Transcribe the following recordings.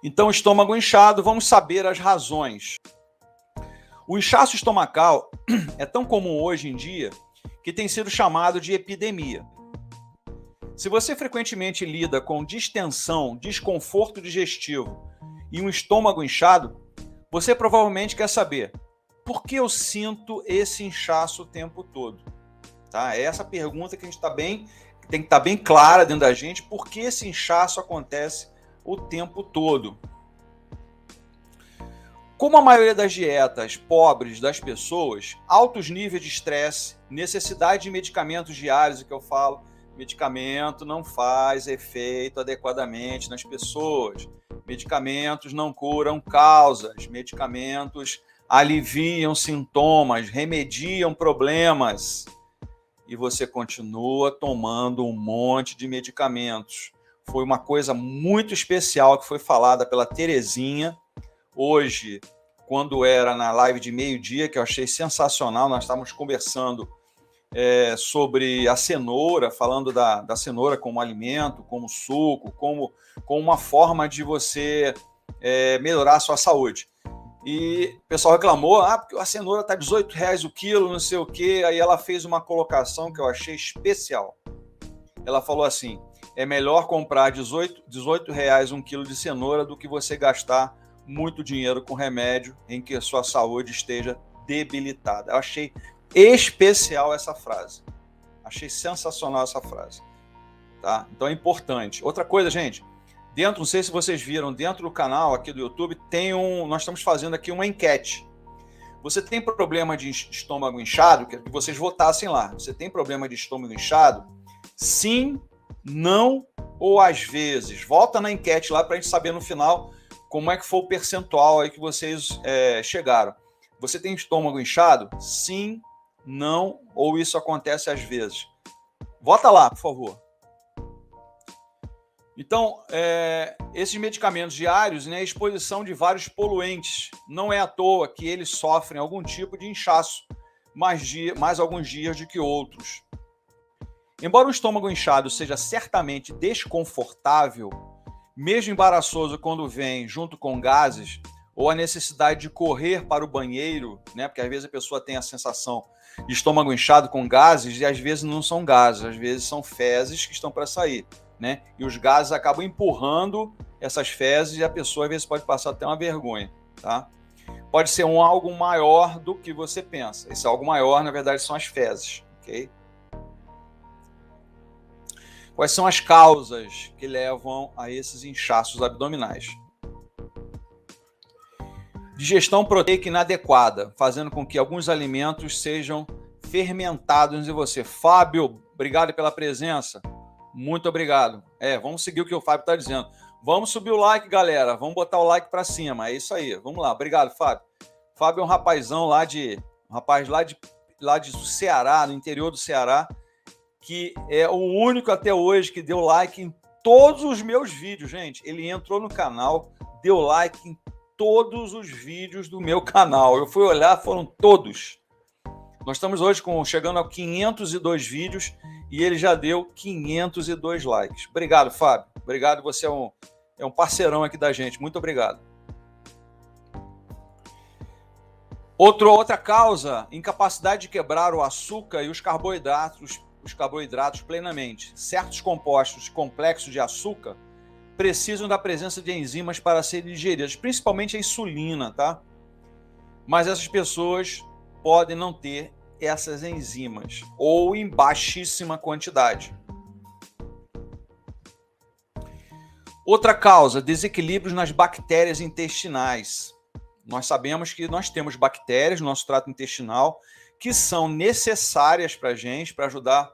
Então, estômago inchado, vamos saber as razões. O inchaço estomacal é tão comum hoje em dia que tem sido chamado de epidemia. Se você frequentemente lida com distensão, desconforto digestivo e um estômago inchado, você provavelmente quer saber por que eu sinto esse inchaço o tempo todo. Tá? É essa pergunta que a gente tem que estar bem clara dentro da gente, por que esse inchaço acontece o tempo todo. Como a maioria das dietas pobres das pessoas, altos níveis de estresse, necessidade de medicamentos diários, que eu falo, medicamento não faz efeito adequadamente nas pessoas. Medicamentos não curam causas, medicamentos aliviam sintomas, remediam problemas. E você continua tomando um monte de medicamentos. Foi uma coisa muito especial que foi falada pela Terezinha hoje, quando era na live de meio-dia, que eu achei sensacional. Nós estávamos conversando sobre a cenoura, falando da cenoura como alimento, como suco, como uma forma de você melhorar a sua saúde. E o pessoal reclamou, porque a cenoura está R$18 o quilo, não sei o quê. Aí ela fez uma colocação que eu achei especial. Ela falou assim, é melhor comprar R$18 um quilo de cenoura do que você gastar muito dinheiro com remédio em que a sua saúde esteja debilitada. Eu achei especial essa frase. Achei sensacional essa frase. Tá? Então é importante. Outra coisa, gente, não sei se vocês viram, dentro do canal aqui do YouTube, nós estamos fazendo aqui uma enquete. Você tem problema de estômago inchado? Quero que vocês votassem lá. Você tem problema de estômago inchado? Sim, não ou às vezes? Volta na enquete lá para a gente saber no final como é que foi o percentual aí que vocês chegaram. Você tem estômago inchado? Sim, não ou isso acontece às vezes? Vota lá, por favor. Então, esses medicamentos diários, né, a exposição de vários poluentes, não é à toa que eles sofrem algum tipo de inchaço, mais alguns dias do que outros. Embora o estômago inchado seja certamente desconfortável, mesmo embaraçoso quando vem junto com gases, ou a necessidade de correr para o banheiro, né, porque às vezes a pessoa tem a sensação de estômago inchado com gases, e às vezes não são gases, às vezes são fezes que estão para sair. Né? E os gases acabam empurrando essas fezes e a pessoa às vezes pode passar até uma vergonha. Tá? Pode ser algo maior do que você pensa. Esse algo maior, na verdade, são as fezes. Okay? Quais são as causas que levam a esses inchaços abdominais? Digestão proteica inadequada, fazendo com que alguns alimentos sejam fermentados em você. Fábio, obrigado pela presença. Muito obrigado. Vamos seguir o que o Fábio está dizendo. Vamos subir o like, galera. Vamos botar o like para cima. É isso aí. Vamos lá. Obrigado, Fábio. Fábio é um rapazão lá de Ceará, no interior do Ceará, que é o único até hoje que deu like em todos os meus vídeos, gente. Ele entrou no canal, deu like em todos os vídeos do meu canal. Eu fui olhar, foram todos. Nós estamos hoje chegando a 502 vídeos e ele já deu 502 likes. Obrigado, Fábio. Obrigado, você é um parceirão aqui da gente. Muito obrigado. Outra causa, incapacidade de quebrar o açúcar e os carboidratos plenamente. Certos compostos complexos de açúcar precisam da presença de enzimas para serem digeridos, principalmente a insulina, tá? Mas essas pessoas podem não ter essas enzimas ou em baixíssima quantidade. Outra causa, desequilíbrios nas bactérias intestinais. Nós sabemos que nós temos bactérias no nosso trato intestinal que são necessárias para a gente, para ajudar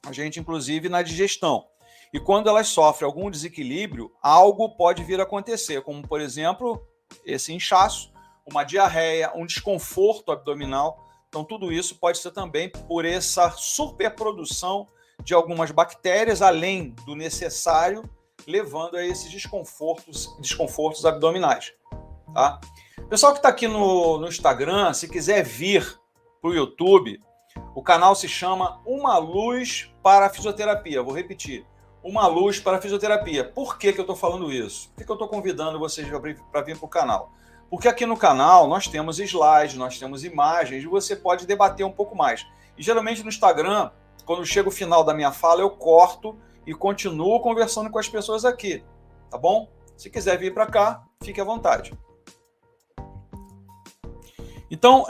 a gente, inclusive, na digestão. E quando elas sofrem algum desequilíbrio, algo pode vir a acontecer, como, por exemplo, esse inchaço, uma diarreia, um desconforto abdominal. Então, tudo isso pode ser também por essa superprodução de algumas bactérias, além do necessário, levando a esses desconfortos abdominais. Tá? Pessoal que está aqui no Instagram, se quiser vir para o YouTube, o canal se chama Uma Luz para a Fisioterapia. Vou repetir. uma luz para a fisioterapia. Por que eu estou falando isso? Por que eu estou convidando vocês para vir para o canal? Porque aqui no canal nós temos slides, nós temos imagens, e você pode debater um pouco mais. E geralmente no Instagram, quando chega o final da minha fala, eu corto e continuo conversando com as pessoas aqui, tá bom? Se quiser vir para cá, fique à vontade. Então,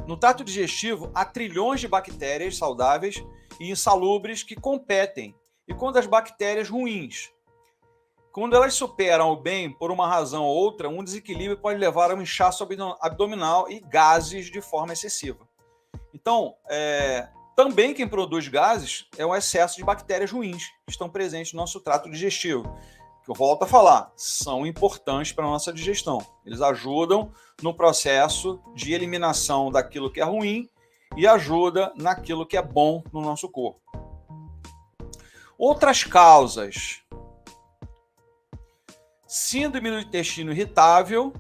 no trato digestivo, há trilhões de bactérias saudáveis e insalubres que competem. E quando as bactérias ruins, quando elas superam o bem por uma razão ou outra, um desequilíbrio pode levar a um inchaço abdominal e gases de forma excessiva. Então, também quem produz gases é o excesso de bactérias ruins que estão presentes no nosso trato digestivo. Que eu volto a falar, são importantes para a nossa digestão. Eles ajudam no processo de eliminação daquilo que é ruim e ajuda naquilo que é bom no nosso corpo. Outras causas. Síndrome do intestino irritável,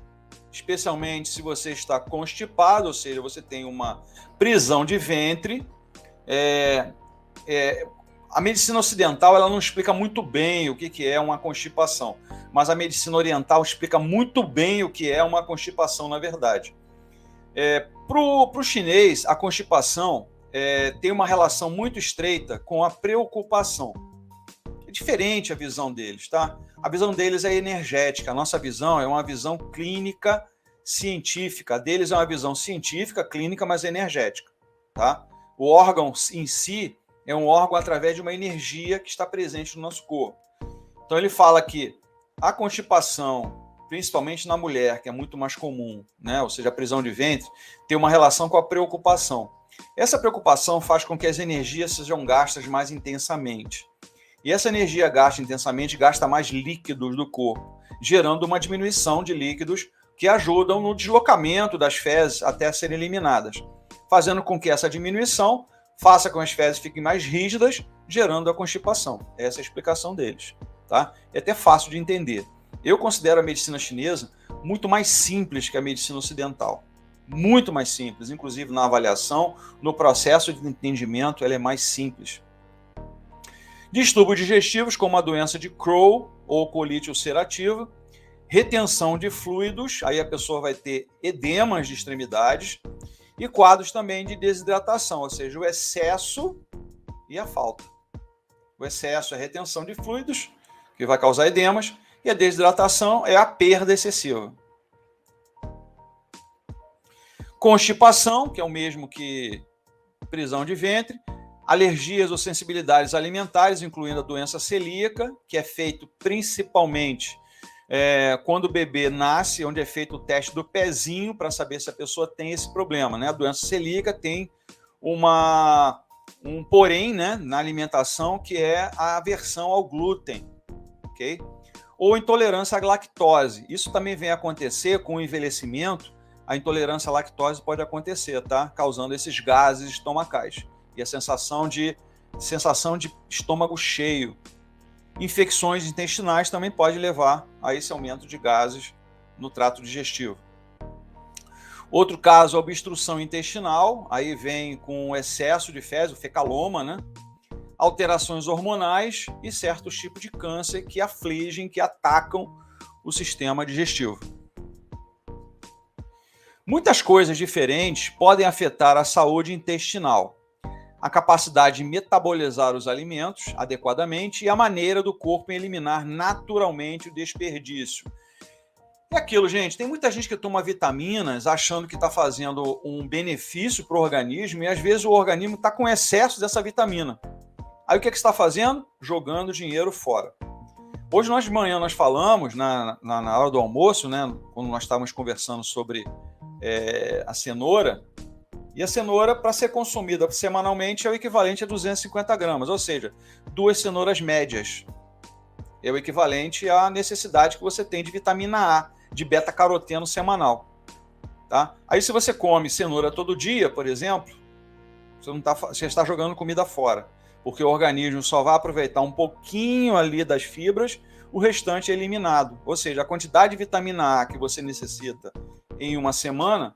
especialmente se você está constipado, ou seja, você tem uma prisão de ventre. A medicina ocidental ela não explica muito bem o que é uma constipação, mas a medicina oriental explica muito bem o que é uma constipação, na verdade. Para o chinês, a constipação tem uma relação muito estreita com a preocupação. É diferente a visão deles, tá? A visão deles é energética, a nossa visão é uma visão clínica, científica. A deles é uma visão científica, clínica, mas energética, tá? O órgão em si é um órgão através de uma energia que está presente no nosso corpo. Então ele fala que a constipação, principalmente na mulher, que é muito mais comum, né? Ou seja, a prisão de ventre, tem uma relação com a preocupação. Essa preocupação faz com que as energias sejam gastas mais intensamente. E essa energia gasta intensamente gasta mais líquidos do corpo, gerando uma diminuição de líquidos que ajudam no deslocamento das fezes até serem eliminadas, fazendo com que essa diminuição faça com que as fezes fiquem mais rígidas, gerando a constipação. Essa é a explicação deles, tá? É até fácil de entender. Eu considero a medicina chinesa muito mais simples que a medicina ocidental. Muito mais simples, inclusive na avaliação, no processo de entendimento, ela é mais simples. Distúrbios digestivos, como a doença de Crohn ou colite ulcerativa, retenção de fluidos, aí a pessoa vai ter edemas de extremidades, e quadros também de desidratação, ou seja, o excesso e a falta. O excesso é a retenção de fluidos, que vai causar edemas, e a desidratação é a perda excessiva. Constipação, que é o mesmo que prisão de ventre, alergias ou sensibilidades alimentares, incluindo a doença celíaca, que é feito principalmente quando o bebê nasce, onde é feito o teste do pezinho para saber se a pessoa tem esse problema, né? A doença celíaca tem um porém, né, na alimentação, que é a aversão ao glúten, ok? Ou intolerância à lactose. Isso também vem acontecer com o envelhecimento. A intolerância à lactose pode acontecer, tá? Causando esses gases estomacais e a sensação de estômago cheio. Infecções intestinais também pode levar a esse aumento de gases no trato digestivo. Outro caso, a obstrução intestinal, aí vem com excesso de fezes, o fecaloma, né? Alterações hormonais e certos tipos de câncer que afligem, que atacam o sistema digestivo. Muitas coisas diferentes podem afetar a saúde intestinal, a capacidade de metabolizar os alimentos adequadamente e a maneira do corpo em eliminar naturalmente o desperdício. E aquilo, gente, tem muita gente que toma vitaminas achando que está fazendo um benefício para o organismo e às vezes o organismo está com excesso dessa vitamina. Aí o que está fazendo? Jogando dinheiro fora. Hoje de manhã nós falamos, na hora do almoço, né, quando nós estávamos conversando sobre a cenoura, e a cenoura, para ser consumida semanalmente, é o equivalente a 250 gramas, ou seja, 2 cenouras médias. É o equivalente à necessidade que você tem de vitamina A, de beta-caroteno semanal. Tá? Aí se você come cenoura todo dia, por exemplo, você está jogando comida fora, porque o organismo só vai aproveitar um pouquinho ali das fibras, o restante é eliminado. Ou seja, a quantidade de vitamina A que você necessita em uma semana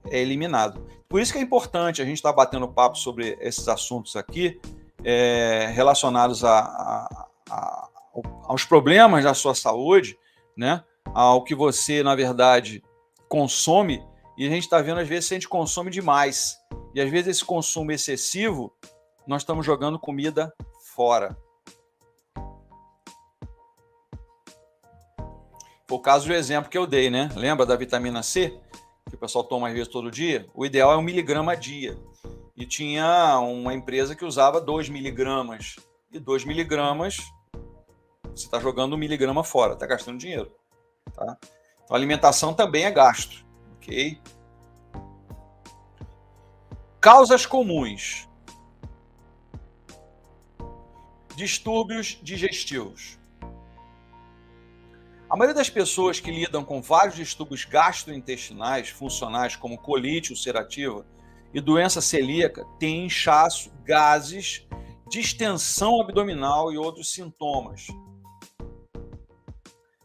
é eliminado. Por isso que é importante a gente estar batendo papo sobre esses assuntos aqui, relacionados à aos problemas da sua saúde, né? Ao que você, na verdade, consome, e a gente está vendo, às vezes, que a gente consome demais. E, às vezes, esse consumo excessivo, nós estamos jogando comida fora. Foi o caso do exemplo que eu dei, né? Lembra da vitamina C? Que o pessoal toma, às vezes, todo dia? O ideal é 1 miligrama a dia. E tinha uma empresa que usava 2 miligramas. E 2 miligramas, você está jogando 1 miligrama fora, está gastando dinheiro. Tá? Então, a alimentação também é gasto. Ok? Causas comuns. Distúrbios digestivos. A maioria das pessoas que lidam com vários distúrbios gastrointestinais funcionais, como colite ulcerativa e doença celíaca, tem inchaço, gases, distensão abdominal e outros sintomas.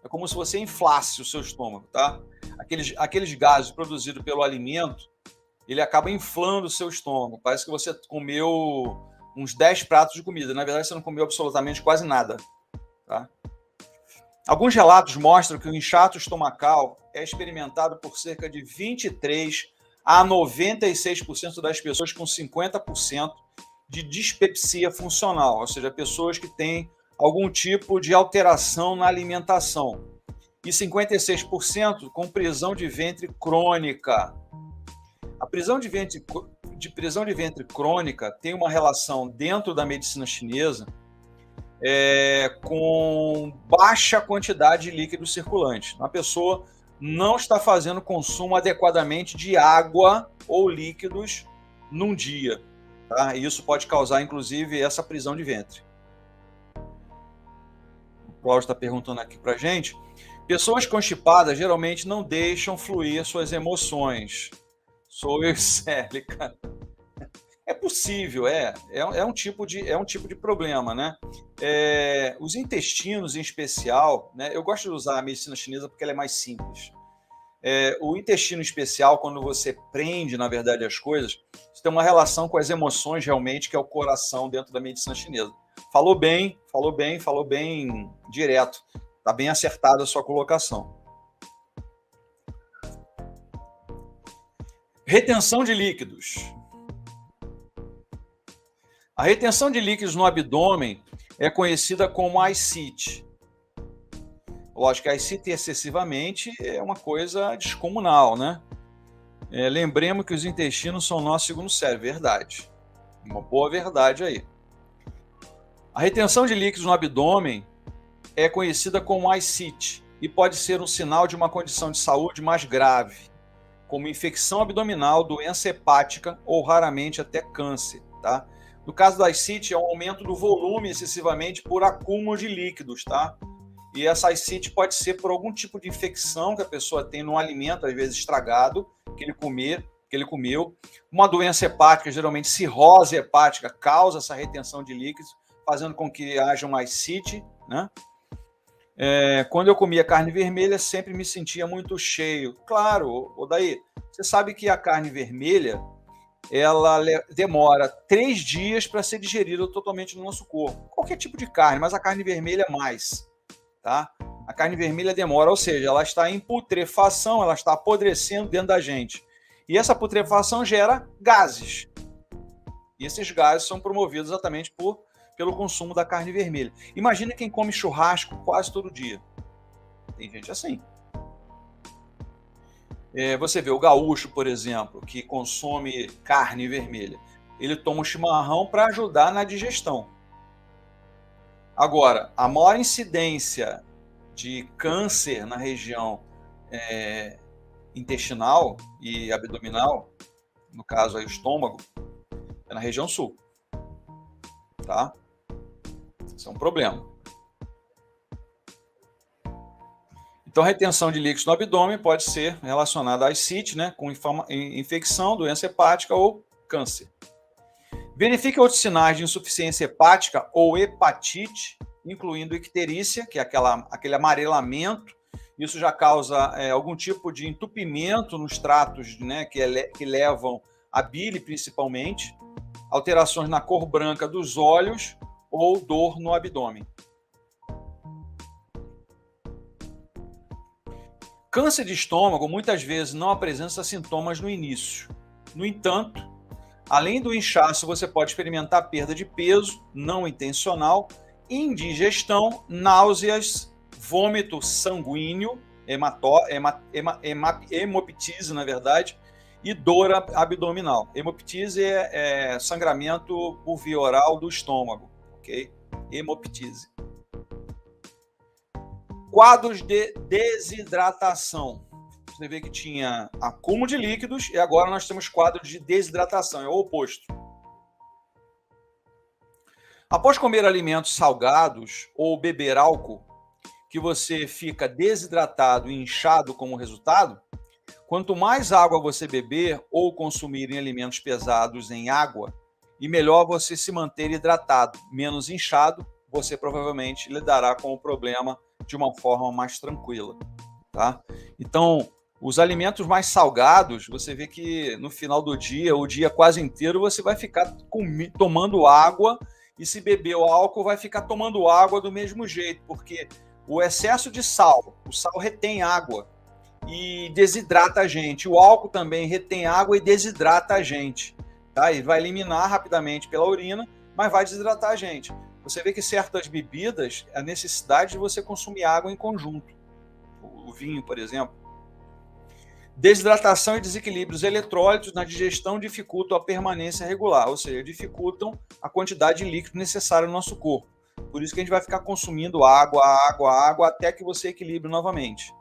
É como se você inflasse o seu estômago, tá? Aqueles gases produzidos pelo alimento, ele acaba inflando o seu estômago. Parece que você comeu uns 10 pratos de comida. Na verdade, você não comeu absolutamente quase nada, tá? Alguns relatos mostram que o inchaço estomacal é experimentado por cerca de 23 a 96% das pessoas com 50% de dispepsia funcional, ou seja, pessoas que têm algum tipo de alteração na alimentação. E 56% com prisão de ventre crônica. A prisão de ventre crônica tem uma relação dentro da medicina chinesa com baixa quantidade de líquido circulante. A pessoa não está fazendo consumo adequadamente de água ou líquidos num dia. Tá? E isso pode causar, inclusive, essa prisão de ventre. O Cláudio está perguntando aqui para a gente. Pessoas constipadas geralmente não deixam fluir suas emoções. Sou eu, Célica. É possível, é um tipo de problema, né? Os intestinos, em especial, né? Eu gosto de usar a medicina chinesa porque ela é mais simples. O intestino especial, quando você prende, na verdade, as coisas, isso tem uma relação com as emoções, realmente, que é o coração dentro da medicina chinesa. Falou bem direto. Está bem acertada a sua colocação. Retenção de líquidos. A retenção de líquidos no abdômen é conhecida como ascite. Lógico que a ascite excessivamente é uma coisa descomunal, né? Lembremos que os intestinos são o nosso segundo cérebro, verdade. Uma boa verdade aí. A retenção de líquidos no abdômen é conhecida como ascite e pode ser um sinal de uma condição de saúde mais grave, como infecção abdominal, doença hepática ou raramente até câncer, tá? No caso da ascite, é um aumento do volume excessivamente por acúmulo de líquidos, tá? E essa ascite pode ser por algum tipo de infecção que a pessoa tem no alimento, às vezes estragado, que ele comeu. Uma doença hepática, geralmente cirrose hepática, causa essa retenção de líquidos, fazendo com que haja uma ascite, né? Quando eu comia carne vermelha, sempre me sentia muito cheio. Claro, Odaí, você sabe que a carne vermelha, ela demora 3 dias para ser digerida totalmente no nosso corpo. Qualquer tipo de carne, mas a carne vermelha mais, tá? A carne vermelha demora, ou seja, ela está em putrefação, ela está apodrecendo dentro da gente. E essa putrefação gera gases. E esses gases são promovidos exatamente pelo consumo da carne vermelha. Imagina quem come churrasco quase todo dia. Tem gente assim. Você vê o gaúcho, por exemplo, que consome carne vermelha. Ele toma um chimarrão para ajudar na digestão. Agora, a maior incidência de câncer na região intestinal e abdominal, no caso aí o estômago, é na região sul. Tá? Isso é um problema. Então, a retenção de líquidos no abdômen pode ser relacionada à ascite, né, com infecção, doença hepática ou câncer. Verifique outros sinais de insuficiência hepática ou hepatite, incluindo icterícia, que é aquele amarelamento. Isso já causa algum tipo de entupimento nos tratos, né, que levam a bile, principalmente, alterações na cor branca dos olhos ou dor no abdômen. Câncer de estômago muitas vezes não apresenta sintomas no início. No entanto, além do inchaço, você pode experimentar perda de peso não intencional, indigestão, náuseas, vômito sanguíneo, hemoptise, na verdade, e dor abdominal. Hemoptise é sangramento por via oral do estômago, ok? Hemoptise. Quadros de desidratação. Você vê que tinha acúmulo de líquidos e agora nós temos quadros de desidratação, é o oposto. Após comer alimentos salgados ou beber álcool, que você fica desidratado e inchado como resultado, quanto mais água você beber ou consumir em alimentos pesados em água, e melhor você se manter hidratado, menos inchado, você provavelmente lidará com o problema de uma forma mais tranquila, tá? Então, os alimentos mais salgados, você vê que no final do dia, o dia quase inteiro, você vai ficar tomando água, e se beber o álcool, vai ficar tomando água do mesmo jeito, porque o excesso de sal, o sal retém água e desidrata a gente. O álcool também retém água e desidrata a gente, tá? E vai eliminar rapidamente pela urina, mas vai desidratar a gente. Você vê que certas bebidas, a necessidade de você consumir água em conjunto. O vinho, por exemplo. Desidratação e desequilíbrios eletrólitos na digestão dificultam a permanência regular, ou seja, dificultam a quantidade de líquido necessária no nosso corpo. Por isso que a gente vai ficar consumindo água, até que você equilibre novamente.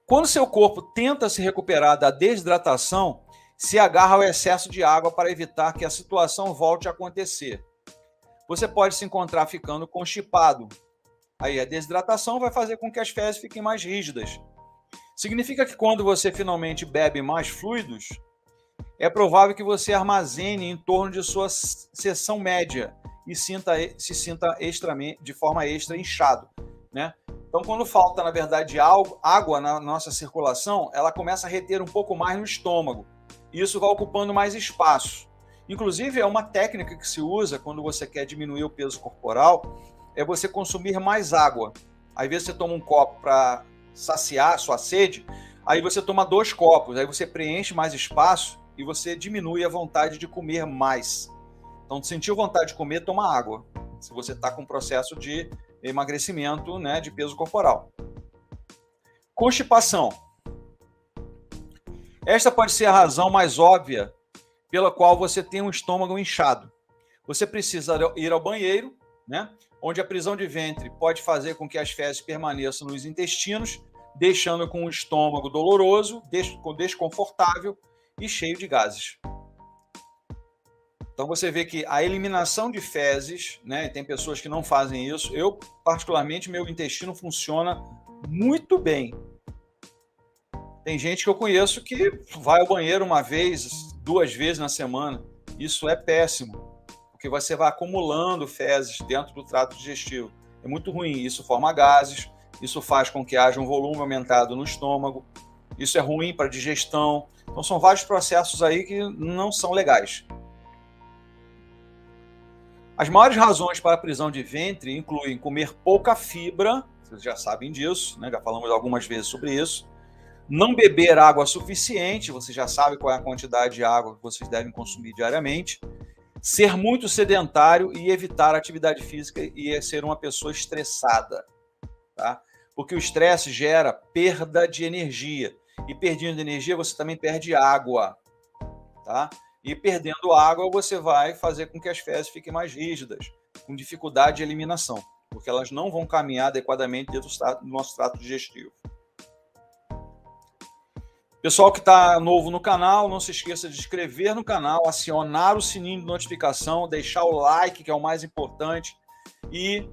Quando seu corpo tenta se recuperar da desidratação, se agarra ao excesso de água para evitar que a situação volte a acontecer. Você pode se encontrar ficando constipado. Aí a desidratação vai fazer com que as fezes fiquem mais rígidas. Significa que quando você finalmente bebe mais fluidos, é provável que você armazene em torno de sua seção média e se sinta de forma extra inchado, né? Então, quando falta, na verdade, água na nossa circulação, ela começa a reter um pouco mais no estômago. E isso vai ocupando mais espaço. Inclusive, é uma técnica que se usa quando você quer diminuir o peso corporal, é você consumir mais água. Às vezes você toma um copo para saciar a sua sede, aí você toma 2 copos, aí você preenche mais espaço e você diminui a vontade de comer mais. Então, sentiu vontade de comer, toma água. Se você está com um processo de emagrecimento, né, de peso corporal. Constipação. Esta pode ser a razão mais óbvia pela qual você tem um estômago inchado. Você precisa ir ao banheiro, né, onde a prisão de ventre pode fazer com que as fezes permaneçam nos intestinos, deixando com o estômago doloroso, desconfortável e cheio de gases. Então você vê que a eliminação de fezes, né, tem pessoas que não fazem isso. Eu, particularmente, meu intestino funciona muito bem. Tem gente que eu conheço que vai ao banheiro 1 vez, 2 vezes na semana. Isso é péssimo, porque você vai acumulando fezes dentro do trato digestivo. É muito ruim, isso forma gases, isso faz com que haja um volume aumentado no estômago, isso é ruim para a digestão. Então são vários processos aí que não são legais. As maiores razões para a prisão de ventre incluem comer pouca fibra, vocês já sabem disso, né? Já falamos algumas vezes sobre isso. Não beber água suficiente, você já sabe qual é a quantidade de água que vocês devem consumir diariamente. Ser muito sedentário e evitar atividade física e ser uma pessoa estressada, tá? Porque o estresse gera perda de energia. E perdendo energia, você também perde água, tá? E perdendo água, você vai fazer com que as fezes fiquem mais rígidas, com dificuldade de eliminação, porque elas não vão caminhar adequadamente dentro do nosso trato digestivo. Pessoal que está novo no canal, não se esqueça de se inscrever no canal, acionar o sininho de notificação, deixar o like, que é o mais importante, e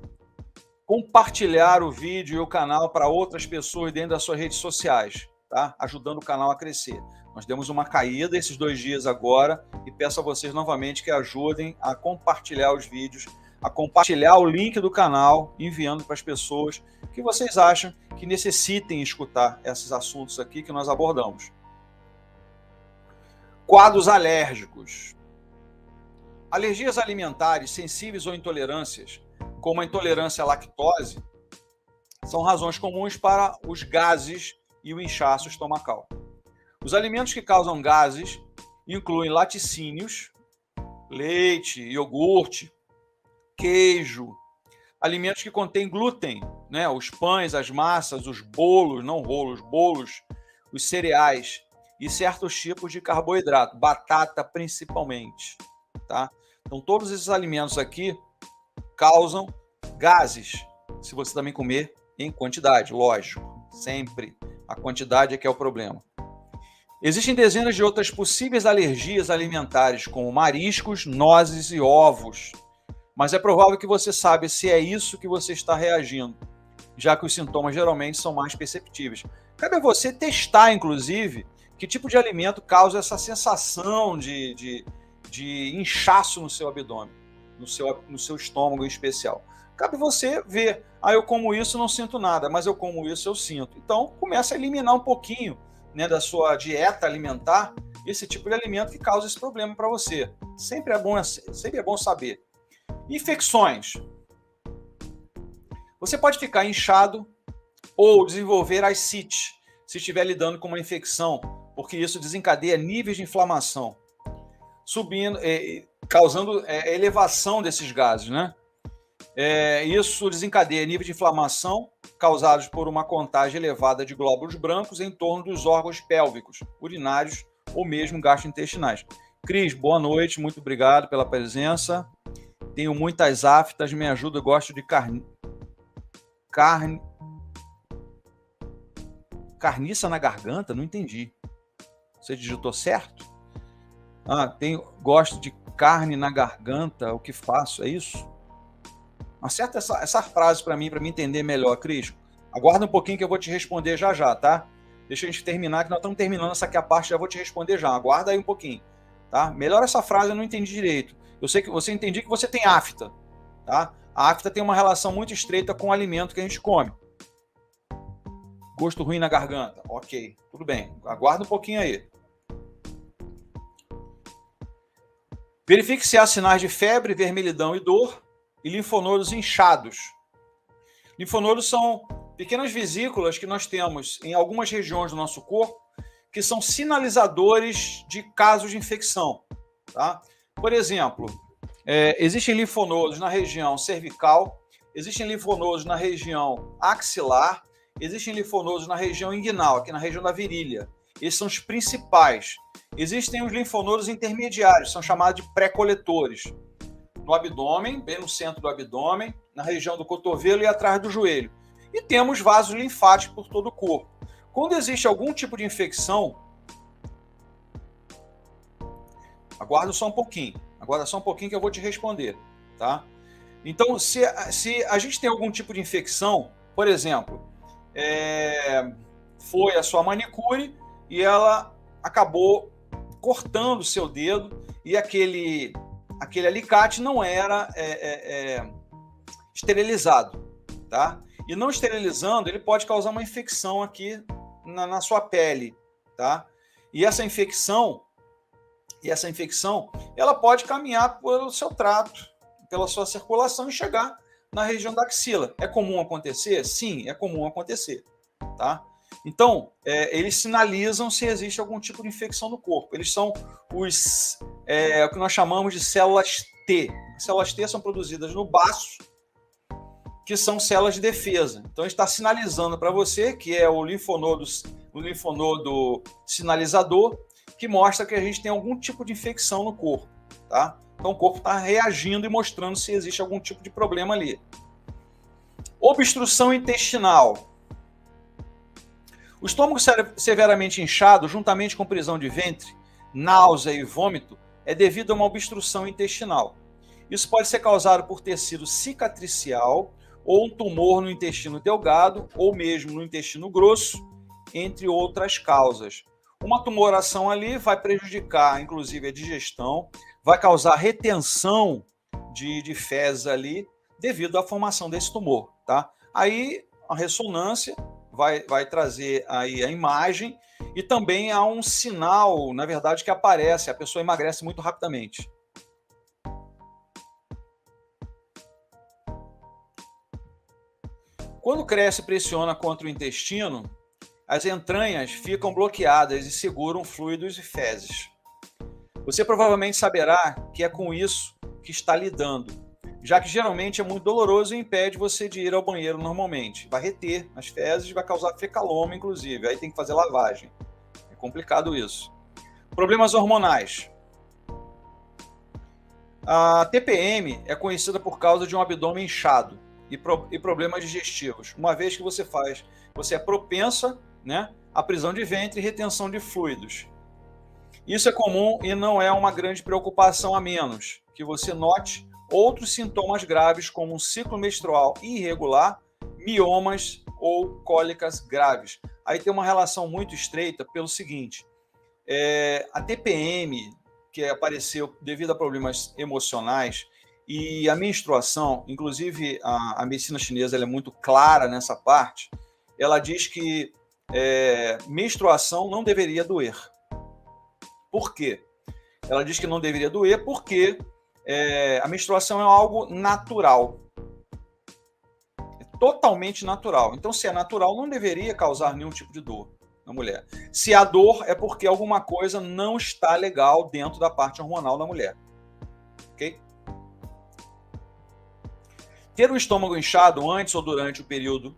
compartilhar o vídeo e o canal para outras pessoas dentro das suas redes sociais, tá? Ajudando o canal a crescer. Nós demos uma caída esses 2 dias agora e peço a vocês novamente que ajudem a compartilhar os vídeos, a compartilhar o link do canal, enviando para as pessoas que vocês acham que necessitem escutar esses assuntos aqui que nós abordamos. Quadros alérgicos. Alergias alimentares sensíveis ou intolerâncias, como a intolerância à lactose, São razões comuns para os gases e o inchaço estomacal. Os alimentos que causam gases incluem laticínios, leite, iogurte, queijo, alimentos que contêm glúten, né? Os pães, as massas, os bolos, não rolos, bolos, os cereais e certos tipos de carboidrato, batata principalmente, tá? Então, todos esses alimentos aqui causam gases, se você também comer em quantidade, lógico, sempre. A quantidade é que é o problema. Existem dezenas de outras possíveis alergias alimentares, como mariscos, nozes e ovos. Mas é provável que você saiba se é isso que você está reagindo, já que os sintomas geralmente são mais perceptíveis. Cabe a você testar, inclusive, que tipo de alimento causa essa sensação de inchaço no seu abdômen, no seu estômago em especial. Cabe você ver, eu como isso, não sinto nada, mas eu como isso, eu sinto. Então, começa a eliminar um pouquinho, né, da sua dieta alimentar esse tipo de alimento que causa esse problema para você. Sempre é bom saber. Infecções. Você pode ficar inchado ou desenvolver ascite se estiver lidando com uma infecção, porque isso desencadeia níveis de inflamação, causando elevação desses gases, né? Isso desencadeia níveis de inflamação causados por uma contagem elevada de glóbulos brancos em torno dos órgãos pélvicos, urinários ou mesmo gastrointestinais. Cris, boa noite, muito obrigado pela presença. Tenho muitas aftas, me ajuda, eu gosto de carniça na garganta, não entendi. Você digitou certo? Gosto de carne na garganta, o que faço? É isso? Acerta essa frase para mim entender melhor, Cris. Aguarda um pouquinho que eu vou te responder já, tá? Deixa a gente terminar, que nós estamos terminando essa aqui a parte, já vou te responder já. Aguarda aí um pouquinho, tá? Melhor essa frase, eu não entendi direito. Eu sei que você entendi que você tem afta, tá? A afta tem uma relação muito estreita com o alimento que a gente come. Gosto ruim na garganta. Ok, tudo bem. Aguarda um pouquinho aí. Verifique se há sinais de febre, vermelhidão e dor e linfonodos inchados. Linfonodos são pequenas vesículas que nós temos em algumas regiões do nosso corpo que são sinalizadores de casos de infecção, tá? Por exemplo, existem linfonodos na região cervical, existem linfonodos na região axilar, existem linfonodos na região inguinal, aqui na região da virilha. Esses são os principais. Existem os linfonodos intermediários, são chamados de pré-coletores. No abdômen, bem no centro do abdômen, na região do cotovelo e atrás do joelho. E temos vasos linfáticos por todo o corpo. Quando existe algum tipo de infecção, aguarda só um pouquinho que eu vou te responder, tá? Então, se a gente tem algum tipo de infecção, por exemplo, foi a sua manicure e ela acabou cortando o seu dedo e aquele alicate não era esterilizado, tá? E não esterilizando, ele pode causar uma infecção aqui na sua pele, tá? E essa infecção, ela pode caminhar pelo seu trato, pela sua circulação e chegar na região da axila. É comum acontecer? Sim, é comum acontecer, tá? Então, eles sinalizam se existe algum tipo de infecção no corpo. Eles são o que nós chamamos de células T. As células T são produzidas no baço, que são células de defesa. Então, está sinalizando para você que é o linfonodo sinalizador, que mostra que a gente tem algum tipo de infecção no corpo, tá? Então, o corpo está reagindo e mostrando se existe algum tipo de problema ali. Obstrução intestinal. O estômago severamente inchado, juntamente com prisão de ventre, náusea e vômito, é devido a uma obstrução intestinal. Isso pode ser causado por tecido cicatricial ou um tumor no intestino delgado ou mesmo no intestino grosso, entre outras causas. Uma tumoração ali vai prejudicar, inclusive, a digestão, vai causar retenção de fezes ali devido à formação desse tumor, tá? Aí a ressonância vai trazer aí a imagem e também há um sinal, na verdade, que aparece, a pessoa emagrece muito rapidamente. Quando cresce e pressiona contra o intestino, as entranhas ficam bloqueadas e seguram fluidos e fezes. Você provavelmente saberá que é com isso que está lidando, já que geralmente é muito doloroso e impede você de ir ao banheiro normalmente. Vai reter as fezes e vai causar fecaloma, inclusive. Aí tem que fazer lavagem. É complicado isso. Problemas hormonais. A TPM é conhecida por causa de um abdômen inchado e problemas digestivos. Uma vez que você é propensa, né, à prisão de ventre e retenção de fluidos. Isso é comum e não é uma grande preocupação, a menos que você note outros sintomas graves, como um ciclo menstrual irregular, miomas ou cólicas graves. Aí tem uma relação muito estreita pelo seguinte: a TPM, que apareceu devido a problemas emocionais, e a menstruação, inclusive a medicina chinesa ela é muito clara nessa parte, ela diz que menstruação não deveria doer. Por quê? Ela diz que não deveria doer porque a menstruação é algo natural. É totalmente natural. Então, se é natural, não deveria causar nenhum tipo de dor na mulher. Se há dor, é porque alguma coisa não está legal dentro da parte hormonal da mulher. Ok? Ter o estômago inchado antes ou durante o período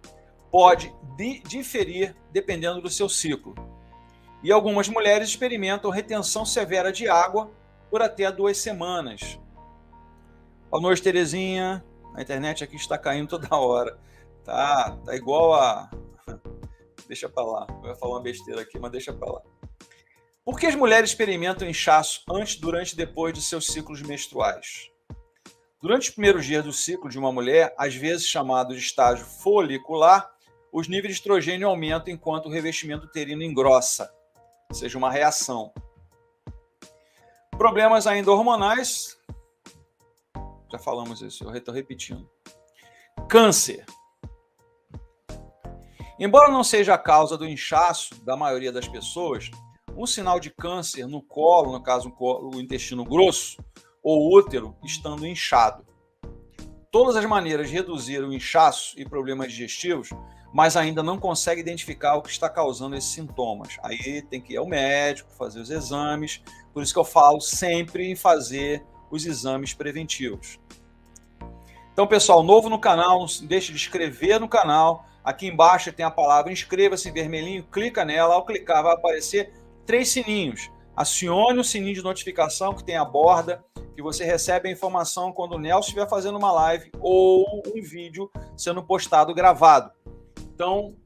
pode diferir dependendo do seu ciclo. E algumas mulheres experimentam retenção severa de água por até 2 semanas. Boa noite, Terezinha. A internet aqui está caindo toda hora. Tá igual a... Deixa pra lá. Eu ia falar uma besteira aqui, mas deixa pra lá. Por que as mulheres experimentam inchaço antes, durante e depois de seus ciclos menstruais? Durante os primeiros dias do ciclo de uma mulher, às vezes chamado de estágio folicular, os níveis de estrogênio aumentam enquanto o revestimento uterino engrossa, ou seja, uma reação. Problemas ainda hormonais, já falamos isso, eu estou repetindo. Câncer. Embora não seja a causa do inchaço da maioria das pessoas, um sinal de câncer no colo, no caso o intestino grosso, ou útero, estando inchado. Todas as maneiras de reduzir o inchaço e problemas digestivos, mas ainda não consegue identificar o que está causando esses sintomas. Aí tem que ir ao médico, fazer os exames, por isso que eu falo sempre em fazer os exames preventivos. Então, pessoal, novo no canal, não deixe de inscrever no canal. Aqui embaixo tem a palavra inscreva-se em vermelhinho, clica nela, ao clicar vai aparecer 3 sininhos. Acione o sininho de notificação que tem a borda, que você recebe a informação quando o Nelson estiver fazendo uma live ou um vídeo sendo postado gravado. Então,